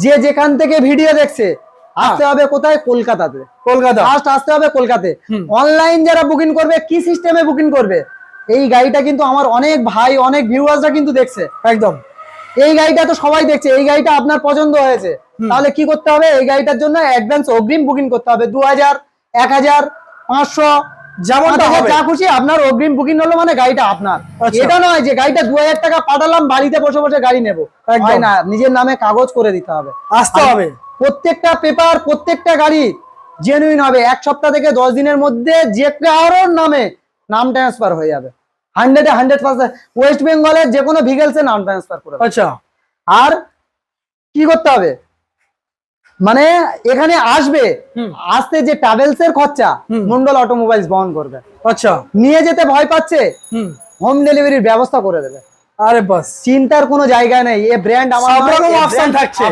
যে যেখান থেকে ভিডিও দেখছে আসতে হবে কোথায়? কলকাতাতে। কলকাতা ফার্স্ট আসতে হবে কলকাতাতে। অনলাইন যারা বুকিং করবে কি সিস্টেমে বুকিং করবে? এই গাড়িটা কিন্তু আমার অনেক ভাই অনেক ভিউয়ার্সরা কিন্তু দেখছে। একদম এই গাড়িটা তো সবাই দেখছে, এই গাড়িটা আপনার পছন্দ হয়েছে, তাহলে কি করতে হবে? এই গাড়িটার জন্য অ্যাডভান্স অগ্রিম বুকিং করতে হবে 2000, 1000, 500 যেমনটা হবে যা খুশি আপনার অগ্রিম বুকিং হলো মানে গাড়িটা আপনার। আচ্ছা। এটা নয় যে গাড়িটা 2000 টাকা পাঠালাম বাড়িতে বসে বসে গাড়ি নেবো, হয় না। নিজের নামে কাগজ করে দিতে হবে, আসতে হবে। প্রত্যেকটা পেপার প্রত্যেকটা গাড়ি জেনুইন হবে। 1 সপ্তাহ থেকে 10 দিনের মধ্যে যে কারোর নামে নাম ট্রান্সফার হয়ে যাবে 100% ওয়েস্ট বেঙ্গলের যে কোনো ভিগেলসে নাম ট্রান্সফার করে। আচ্ছা আর কি করতে হবে? মানে এখানে আসবে, আসতে যে ট্রাভেলস এর খরচা মন্ডল অটোমোবাইলস বহন করবে। আচ্ছা নিয়ে যেতে ভয় পাচ্ছে, হোম ডেলিভারির ব্যবস্থা করে দেবে। আরে বাস চিন্তার কোনো জায়গা নেই, এ ব্র্যান্ড আমার সব রকম অপশন থাকছে।